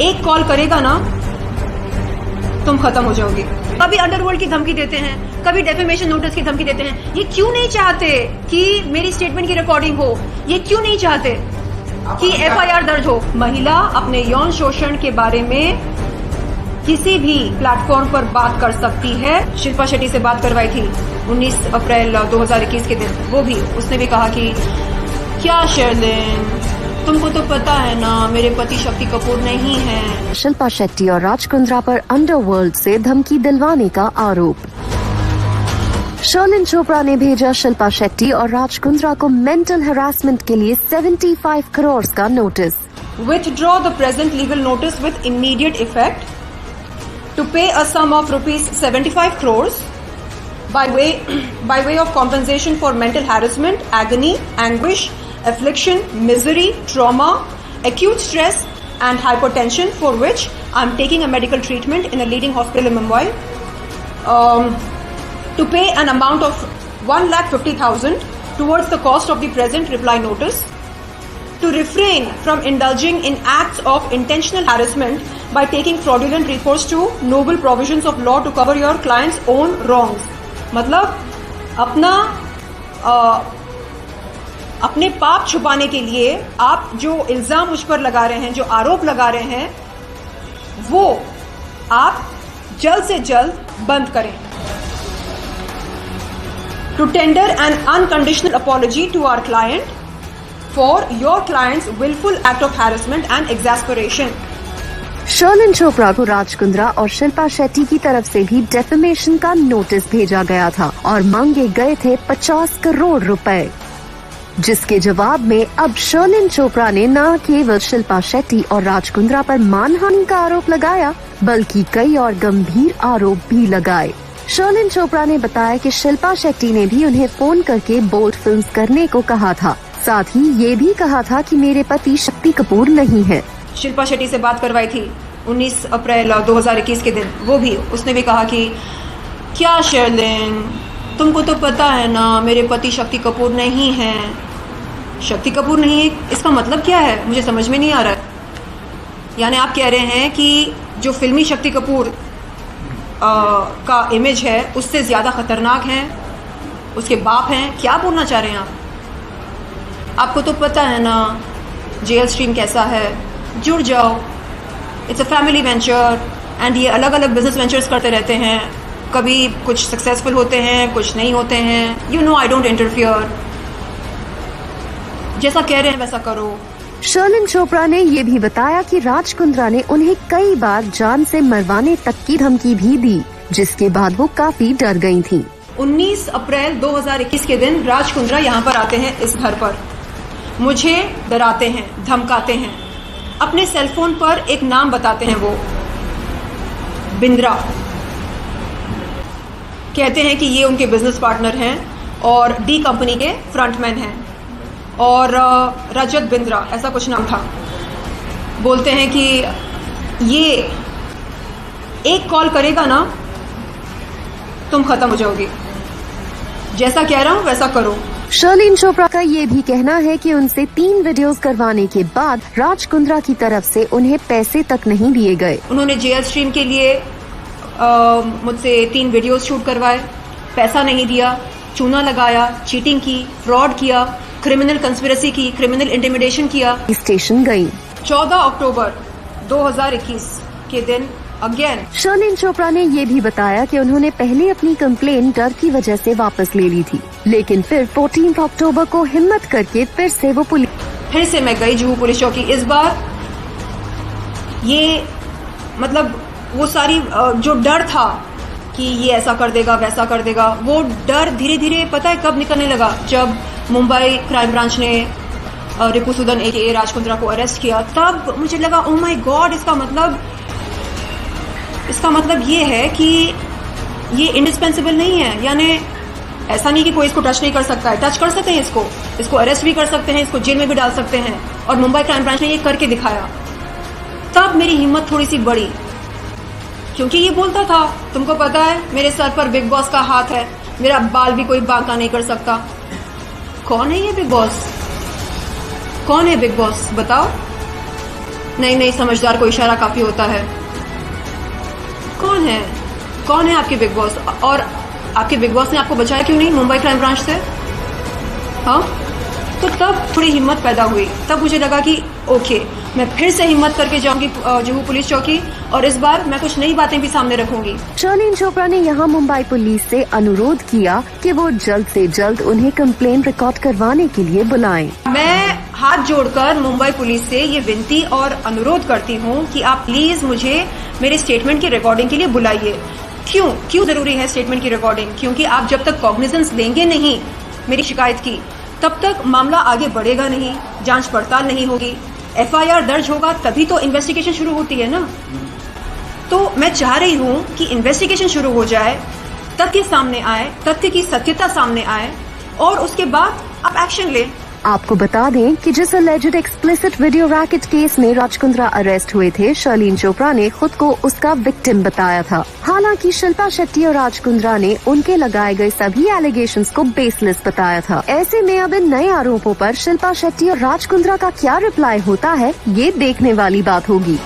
एक कॉल करेगा ना तुम खत्म हो जाओगे। कभी अंडरवर्ल्ड की धमकी देते हैं, कभी डेफेमेशन नोटिस की धमकी देते हैं। ये क्यों नहीं चाहते कि मेरी स्टेटमेंट की रिकॉर्डिंग हो? ये क्यों नहीं चाहते कि FIR दर्ज हो? महिला अपने यौन शोषण के बारे में किसी भी प्लेटफॉर्म पर बात कर सकती है। शिल्पा शेट्टी से बात करवाई थी 19 अप्रैल 2021 के दिन, वो भी उसने भी कहा कि क्या शर्लिन, तुमको तो पता है ना मेरे पति शक्ति कपूर नहीं है। शिल्पा शेट्टी और राज कुंद्रा पर अंडरवर्ल्ड से धमकी दिलवाने का आरोप। शर्लिन चोपड़ा ने भेजा शिल्पा शेट्टी और राज कुंद्रा को मेंटल हैरासमेंट के लिए 75 करोड़ का notice. Withdraw the present legal notice with immediate effect to pay a sum of ₹75 crores by way of compensation for mental harassment, agony, anguish, affliction, misery, trauma, acute stress and hypertension for which I am taking a medical treatment in a leading hospital in Mumbai. To pay an amount of 1,50,000 towards the cost of the present reply notice. To refrain from indulging in acts of intentional harassment by taking fraudulent recourse to noble provisions of law to cover your client's own wrongs. मतलब अपने पाप छुपाने के लिए आप जो इल्जाम मुझ पर लगा रहे हैं, जो आरोप लगा रहे हैं, वो आप जल्द से जल्द बंद करें। To tender an unconditional apology to our client for your client's willful act of harassment and exasperation. Sherlyn Chopra को राज कुंद्रा और शिल्पा शेट्टी की तरफ से भी डेफेमेशन का नोटिस भेजा गया था और मांगे गए थे 50 करोड़ रुपए, जिसके जवाब में अब शर्लिन चोपड़ा ने न केवल शिल्पा शेट्टी और राज कुंद्रा पर मानहानि का आरोप लगाया, बल्कि कई और गंभीर आरोप भी लगाए। शर्लिन चोपड़ा ने बताया कि शिल्पा शेट्टी ने भी उन्हें फोन करके बोल्ड फिल्म्स करने को कहा था। साथ ही ये भी कहा था कि मेरे पति शक्ति कपूर नहीं है। शिल्पा शेट्टी से बात करवाई थी 19 अप्रैल 2021 के दिन, वो भी उसने भी कहा कि क्या शर्लिन, तुमको तो पता है ना मेरे पति शक्ति कपूर नहीं है। शक्ति कपूर नहीं है, इसका मतलब क्या है? मुझे समझ में नहीं आ रहा है। यानी आप कह रहे हैं कि जो फिल्मी शक्ति कपूर का इमेज है उससे ज्यादा खतरनाक है उसके बाप हैं? क्या बोलना चाह रहे हैं आप? आपको तो पता है ना जेल स्ट्रीम कैसा है, जुड़ जाओ, it's a family venture and ये अलग अलग बिजनेस वेंचर्स करते रहते हैं, कभी कुछ सक्सेसफुल होते हैं, कुछ नहीं होते हैं। You know I don't interfere, जैसा कह रहे हैं वैसा करो। शर्लिन चोपड़ा ने ये भी बताया कि राज कुंद्रा ने उन्हें कई बार जान से मरवाने तक की धमकी भी दी, जिसके बाद वो काफी डर गई थी। 19 अप्रैल 2021 के दिन राज कुंद्रा यहाँ पर आते हैं इस घर पर, मुझे डराते हैं, धमकाते हैं, अपने सेलफोन पर एक नाम बताते हैं, वो बिंद्रा, कहते हैं कि ये उनके बिजनेस पार्टनर हैं और डी कंपनी के फ्रंटमैन हैं और रजत बिंद्रा ऐसा कुछ नाम था। बोलते हैं कि ये एक कॉल करेगा ना तुम खत्म हो जाओगे, जैसा कह रहा हूं वैसा करो। शर्लिन चोपड़ा का ये भी कहना है कि उनसे 3 वीडियोस करवाने के बाद राज कुंद्रा की तरफ से उन्हें पैसे तक नहीं दिए गए। उन्होंने जेल स्ट्रीम के लिए मुझसे 3 वीडियोस शूट करवाए, पैसा नहीं दिया, चूना लगाया, चीटिंग की, फ्रॉड किया, क्रिमिनल कंस्पिरेसी की, क्रिमिनल इंटिमिडेशन किया। स्टेशन गई 14 अक्टूबर 2021 के दिन अगेन। शर्लिन चोपड़ा ने ये भी बताया कि उन्होंने पहले अपनी कंप्लेन डर की वजह से वापस ले ली थी, लेकिन फिर 14 अक्टूबर को हिम्मत करके फिर से मैं गई जुहू पुलिस चौकी। इस बार ये मतलब वो सारी जो डर था कि ये ऐसा कर देगा वैसा कर देगा, वो डर धीरे धीरे पता है कब निकलने लगा, जब मुंबई क्राइम ब्रांच ने रिपु सूदन AKA राज कुंद्रा को अरेस्ट किया। तब मुझे लगा ओ माय गॉड, इसका मतलब ये है कि ये इंडिस्पेंसिबल नहीं है, यानी ऐसा नहीं कि कोई इसको टच नहीं कर सकता है, टच कर सकते हैं, इसको अरेस्ट भी कर सकते हैं, इसको जेल में भी डाल सकते हैं, और मुंबई क्राइम ब्रांच ने ये करके दिखाया। तब मेरी हिम्मत थोड़ी सी बढ़ी, क्योंकि ये बोलता था तुमको पता है मेरे सर पर बिग बॉस का हाथ है, मेरा बाल भी कोई बांका नहीं कर सकता। कौन है ये बिग बॉस? कौन है बिग बॉस बताओ? नहीं समझदार को इशारा काफी होता है। कौन है आपके बिग बॉस? और आपके बिग बॉस ने आपको बचाया क्यों नहीं मुंबई क्राइम ब्रांच से? हाँ, तो तब थोड़ी हिम्मत पैदा हुई। तब मुझे लगा कि ओके, मैं फिर से हिम्मत करके जाऊंगी जुहू पुलिस चौकी और इस बार मैं कुछ नई बातें भी सामने रखूंगी। शर्लिन चोपड़ा ने यहाँ मुंबई पुलिस से अनुरोध किया कि वो जल्द से जल्द उन्हें कंप्लेन रिकॉर्ड करवाने के लिए बुलाएं। मैं हाथ जोड़कर मुंबई पुलिस से ये विनती और अनुरोध करती हूँ कि आप प्लीज मुझे मेरे स्टेटमेंट की रिकॉर्डिंग के लिए बुलाइए। क्यों जरूरी है स्टेटमेंट की रिकॉर्डिंग? क्योंकि आप जब तक कॉग्निजेंस लेंगे नहीं मेरी शिकायत की, तब तक मामला आगे बढ़ेगा नहीं, जांच पड़ताल नहीं होगी, एफआईआर दर्ज होगा तभी तो इन्वेस्टिगेशन शुरू होती है ना। तो मैं चाह रही हूँ कि इन्वेस्टिगेशन शुरू हो जाए, तथ्य सामने आए, तथ्य की सत्यता सामने आए और उसके बाद आप एक्शन लें। आपको बता दें कि जिस alleged explicit video racket case में राज कुंद्रा अरेस्ट हुए थे, शर्लिन चोपड़ा ने खुद को उसका विक्टिम बताया था। हालांकि शिल्पा शेट्टी और राज कुंद्रा ने उनके लगाए गए सभी एलिगेशंस को बेसलेस बताया था। ऐसे में अब इन नए आरोपों पर शिल्पा शेट्टी और राज कुंद्रा का क्या रिप्लाई होता है, ये देखने वाली बात होगी।